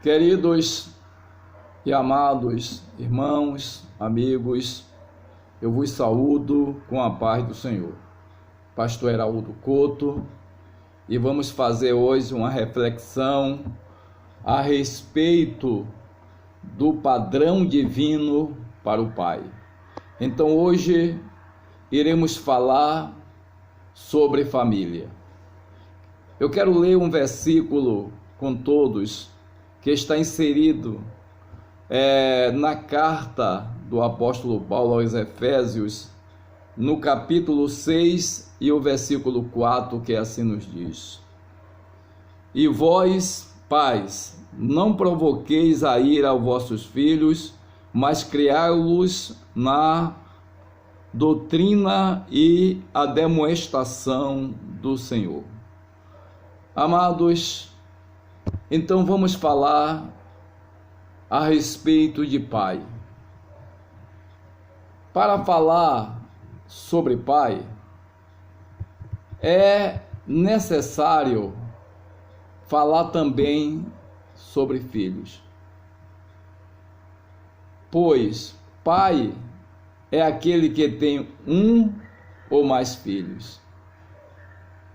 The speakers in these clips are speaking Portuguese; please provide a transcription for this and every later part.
Queridos e amados irmãos, amigos, eu vos saúdo com a paz do Senhor. Pastor Heraldo Couto, e vamos fazer hoje uma reflexão a respeito do padrão divino para o Pai. Então hoje iremos falar sobre família. Eu quero ler um versículo com todos que está inserido na carta do apóstolo Paulo aos Efésios, no capítulo 6 e o versículo 4, que assim nos diz: E vós, pais, não provoqueis a ira aos vossos filhos, mas criai-los na doutrina e a demonstração do Senhor. Amados, então vamos falar a respeito de pai. Para falar sobre pai, é necessário falar também sobre filhos. Pois pai é aquele que tem um ou mais filhos.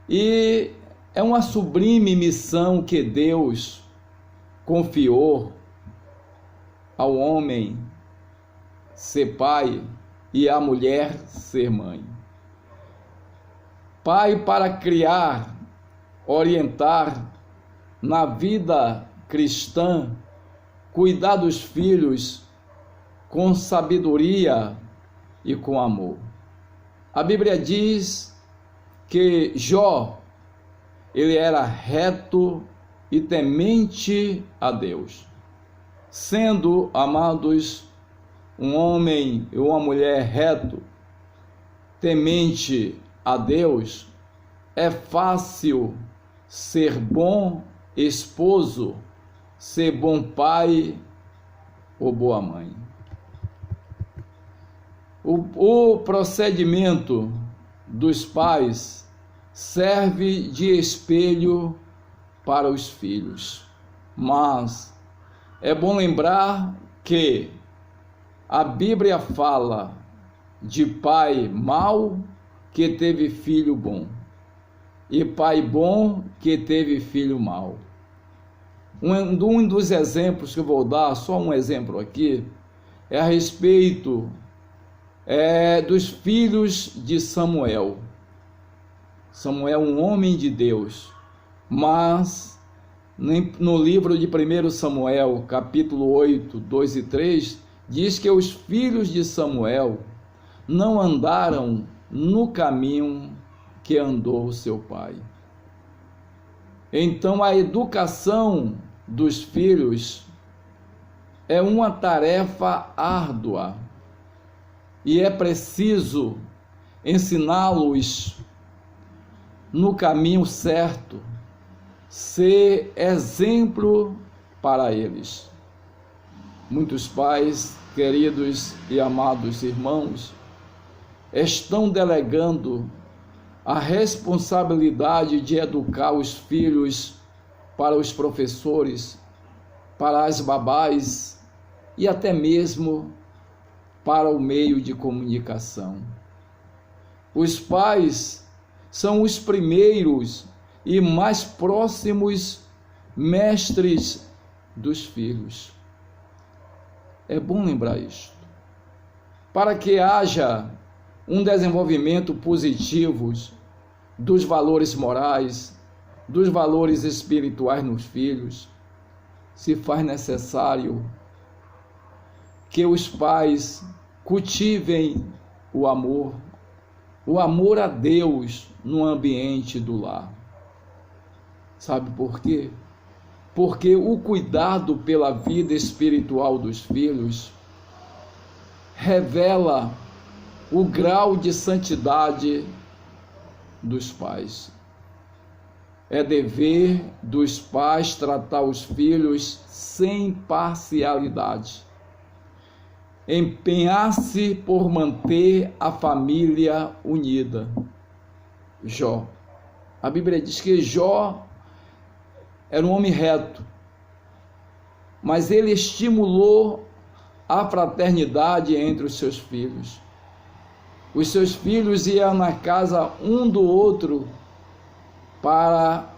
E é uma sublime missão que Deus confiou ao homem ser pai e à mulher ser mãe. Pai para criar, orientar na vida cristã, cuidar dos filhos com sabedoria e com amor. A Bíblia diz que Jó, ele era reto e temente a Deus. Sendo, amados, um homem e uma mulher reto, temente a Deus, é fácil ser bom esposo, ser bom pai ou boa mãe. O procedimento dos pais serve de espelho para os filhos, mas é bom lembrar que a Bíblia fala de pai mau que teve filho bom e pai bom que teve filho mau. Um dos exemplos que eu vou dar, só um exemplo aqui, é a respeito dos filhos de Samuel. Samuel, um homem de Deus, mas no livro de 1 Samuel, capítulo 8, 2 e 3, diz que os filhos de Samuel não andaram no caminho que andou seu pai. Então a educação dos filhos é uma tarefa árdua e é preciso ensiná-los no caminho certo, ser exemplo para eles. Muitos pais, queridos e amados irmãos, estão delegando a responsabilidade de educar os filhos para os professores, para as babás e até mesmo para o meio de comunicação. Os pais são os primeiros e mais próximos mestres dos filhos. É bom lembrar isto. Para que haja um desenvolvimento positivo dos valores morais, dos valores espirituais nos filhos, se faz necessário que os pais cultivem o amor a Deus no ambiente do lar. Sabe por quê? Porque o cuidado pela vida espiritual dos filhos revela o grau de santidade dos pais. É dever dos pais tratar os filhos sem parcialidade, empenhar-se por manter a família unida. Jó. A Bíblia diz que Jó era um homem reto, mas ele estimulou a fraternidade entre os seus filhos. Os seus filhos iam na casa um do outro para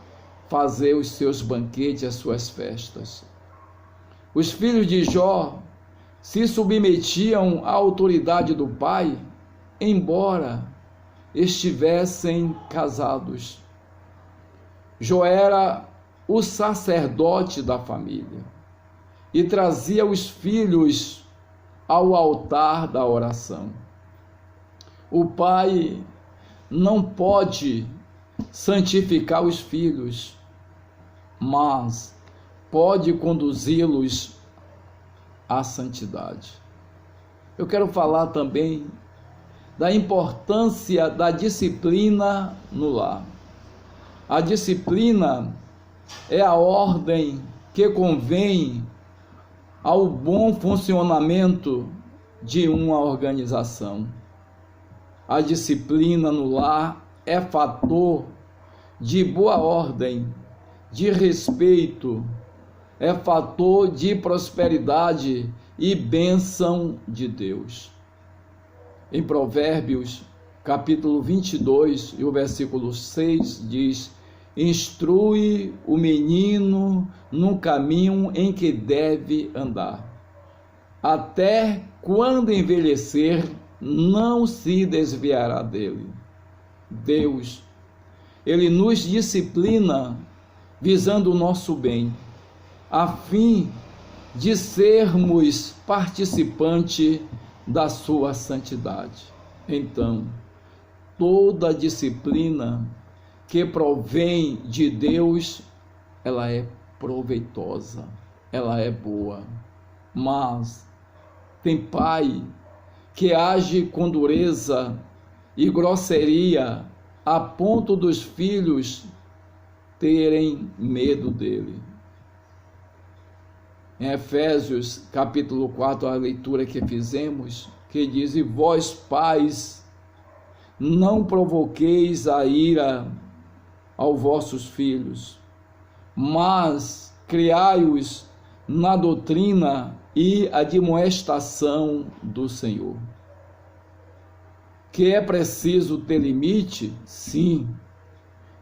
fazer os seus banquetes, as suas festas. Os filhos de Jó se submetiam à autoridade do pai, embora estivessem casados. Jó era o sacerdote da família e trazia os filhos ao altar da oração. O pai não pode santificar os filhos, mas pode conduzi-los à santidade. Eu quero falar também da importância da disciplina no lar. A disciplina é a ordem que convém ao bom funcionamento de uma organização. A disciplina no lar é fator de boa ordem, de respeito, é fator de prosperidade e bênção de Deus. Em Provérbios, capítulo 22, e o versículo 6 diz: instrui o menino no caminho em que deve andar. Até quando envelhecer, não se desviará dele. Deus, Ele nos disciplina visando o nosso bem, a fim de sermos participantes da sua santidade. Então, toda disciplina que provém de Deus, ela é proveitosa, ela é boa. Mas tem pai que age com dureza e grosseria a ponto dos filhos terem medo dele. Em Efésios capítulo 4, a leitura que fizemos, que diz: e vós pais, não provoqueis a ira aos vossos filhos, mas criai-os na doutrina e admoestação do Senhor. Que é preciso ter limite? Sim.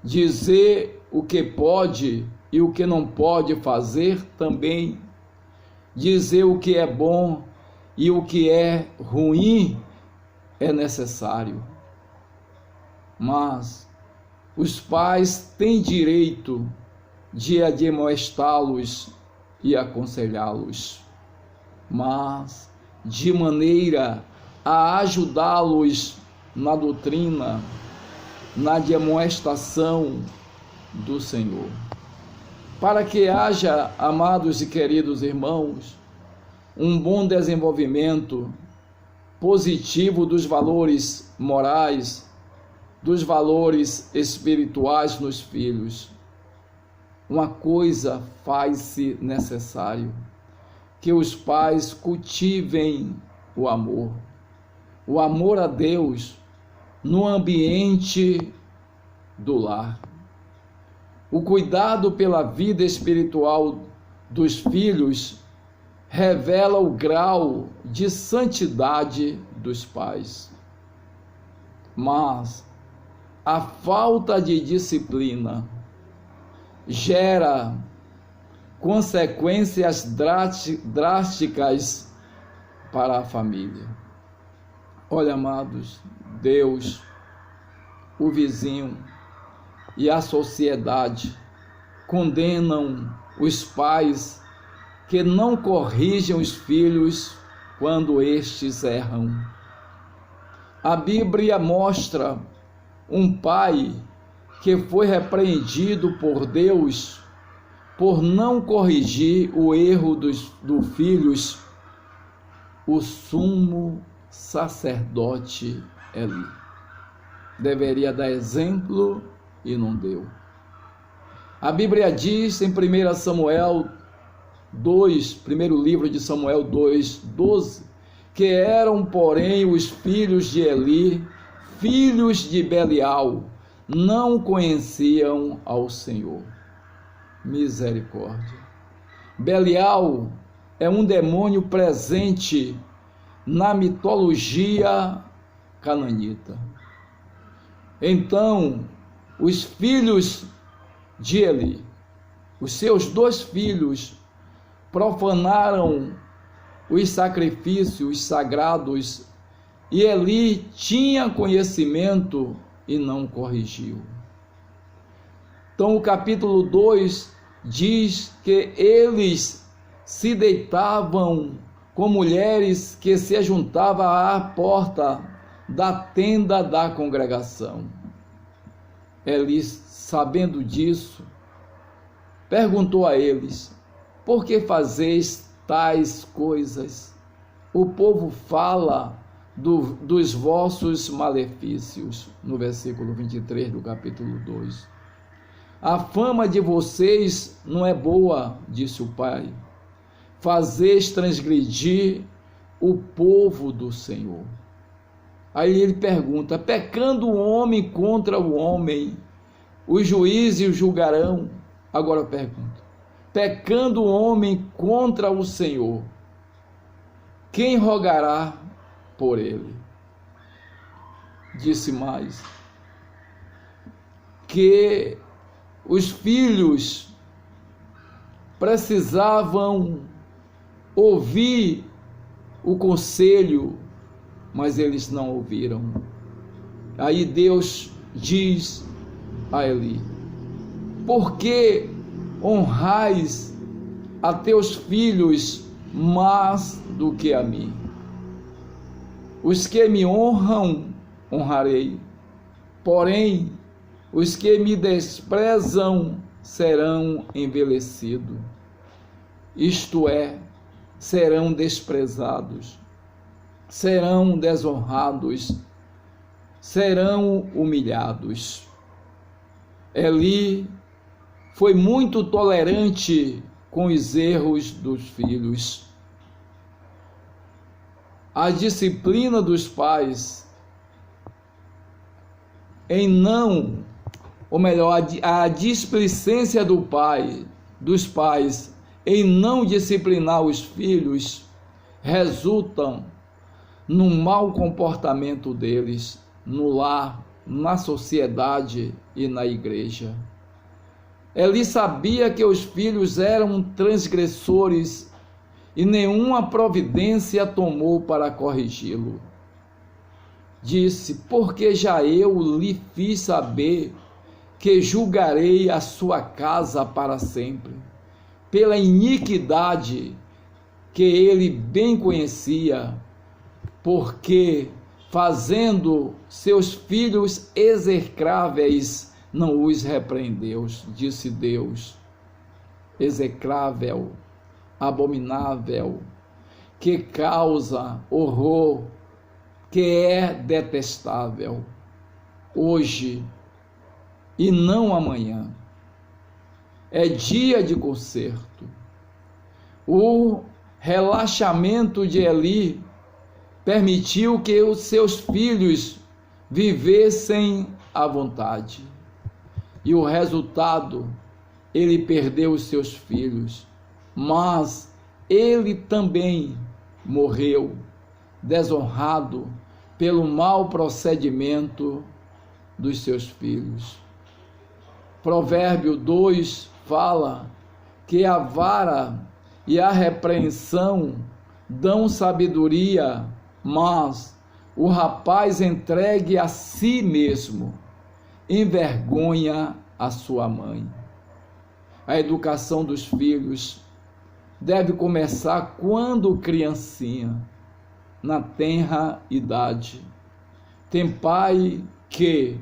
Dizer o que pode e o que não pode fazer também. Dizer o que é bom e o que é ruim é necessário. Mas os pais têm direito de admoestá-los e aconselhá-los, mas de maneira a ajudá-los na doutrina, na admoestação do Senhor. Para que haja, amados e queridos irmãos, um bom desenvolvimento positivo dos valores morais, dos valores espirituais nos filhos, uma coisa faz-se necessário: que os pais cultivem o amor a Deus no ambiente do lar. O cuidado pela vida espiritual dos filhos revela o grau de santidade dos pais. Mas a falta de disciplina gera consequências drásticas para a família. Olha, amados, Deus, o vizinho e a sociedade condenam os pais que não corrigem os filhos quando estes erram. A Bíblia mostra um pai que foi repreendido por Deus por não corrigir o erro dos filhos, o sumo sacerdote Eli. Deveria dar exemplo e não deu. A Bíblia diz em 1 Samuel 2, primeiro livro de Samuel 2:12, que eram, porém, os filhos de Eli, filhos de Belial, não conheciam ao Senhor. Misericórdia. Belial é um demônio presente na mitologia cananita. Então, os filhos de Eli, os seus 2 filhos, profanaram os sacrifícios sagrados e Eli tinha conhecimento e não corrigiu. Então, o capítulo 2 diz que eles se deitavam com mulheres que se ajuntavam à porta da tenda da congregação. Eli, sabendo disso, perguntou a eles: por que fazeis tais coisas? O povo fala dos vossos malefícios, no versículo 23 do capítulo 2. A fama de vocês não é boa, disse o pai. Fazeis transgredir o povo do Senhor. Aí ele pergunta: pecando o homem contra o homem, os juízes o julgarão. Agora eu pergunto: pecando o homem contra o Senhor, quem rogará por ele? Disse mais, que os filhos precisavam ouvir o conselho, mas eles não ouviram. Aí Deus diz a Eli: por que honrais a teus filhos mais do que a mim? Os que me honram, honrarei, porém os que me desprezam serão envelhecidos, isto é, serão desprezados, serão desonrados, serão humilhados. Eli foi muito tolerante com os erros dos filhos. A disciplina dos pais em não, ou melhor, a displicência dos pais em não disciplinar os filhos resultam no mau comportamento deles no lar, na sociedade e na igreja. Eli sabia que os filhos eram transgressores e nenhuma providência tomou para corrigi-lo. Disse: porque já eu lhe fiz saber que julgarei a sua casa para sempre, pela iniquidade que ele bem conhecia, porque fazendo seus filhos execráveis não os repreendeu, disse Deus. Execrável, abominável, que causa horror, que é detestável, hoje e não amanhã. É dia de conserto. O relaxamento de Eli permitiu que os seus filhos vivessem à vontade. E o resultado, ele perdeu os seus filhos, mas ele também morreu desonrado pelo mau procedimento dos seus filhos. Provérbio 2 fala que a vara e a repreensão dão sabedoria, mas o rapaz entregue a si mesmo envergonha a sua mãe. A educação dos filhos deve começar quando criancinha, na tenra idade. Tem pai que,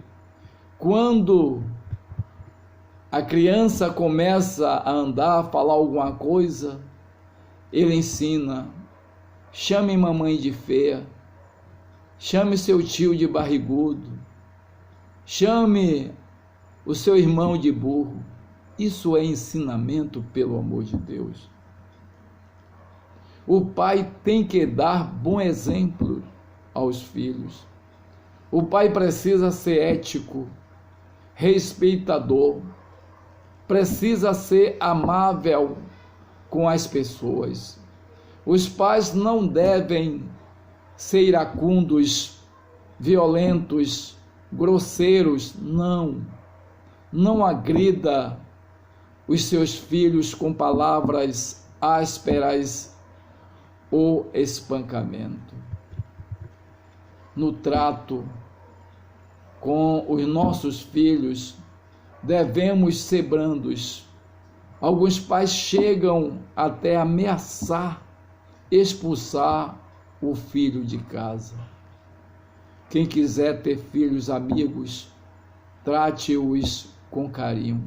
quando a criança começa a andar, a falar alguma coisa, ele ensina: chame mamãe de feia, chame seu tio de barrigudo, chame o seu irmão de burro. Isso é ensinamento, pelo amor de Deus. O pai tem que dar bom exemplo aos filhos. O pai precisa ser ético, respeitador, precisa ser amável com as pessoas. Os pais não devem ser iracundos, violentos, grosseiros, não. Não agrida os seus filhos com palavras ásperas ou espancamento. No trato com os nossos filhos, devemos ser brandos. Alguns pais chegam até ameaçar expulsar o filho de casa. Quem quiser ter filhos amigos, trate-os com carinho,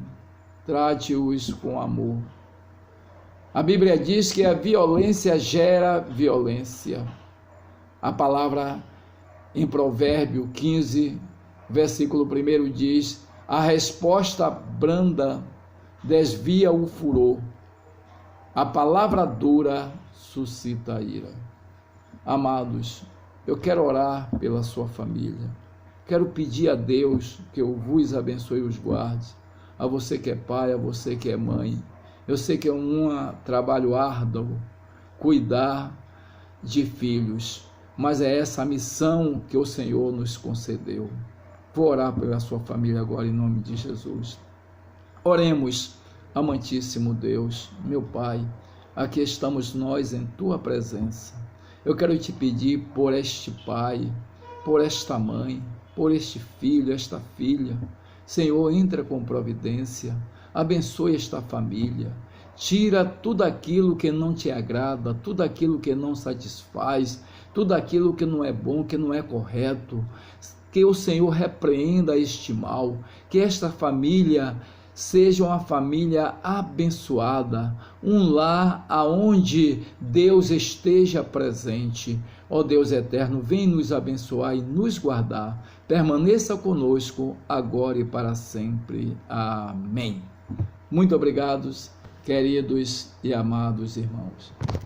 trate-os com amor. A Bíblia diz que a violência gera violência. A palavra em Provérbio 15, versículo 1 diz: a resposta branda desvia o furor, a palavra dura suscita a ira. Amados, eu quero orar pela sua família. Quero pedir a Deus que eu vos abençoe e os guarde. A você que é pai, a você que é mãe. Eu sei que é um trabalho árduo cuidar de filhos, mas é essa a missão que o Senhor nos concedeu. Vou orar pela sua família agora em nome de Jesus. Oremos, amantíssimo Deus, meu Pai, aqui estamos nós em tua presença. Eu quero te pedir por este pai, por esta mãe, por este filho, esta filha. Senhor, entra com providência, abençoe esta família, tira tudo aquilo que não te agrada, tudo aquilo que não satisfaz, tudo aquilo que não é bom, que não é correto. Que o Senhor repreenda este mal, que esta família seja uma família abençoada, um lar aonde Deus esteja presente. Ó Deus eterno, vem nos abençoar e nos guardar. Permaneça conosco agora e para sempre. Amém. Muito obrigados, queridos e amados irmãos.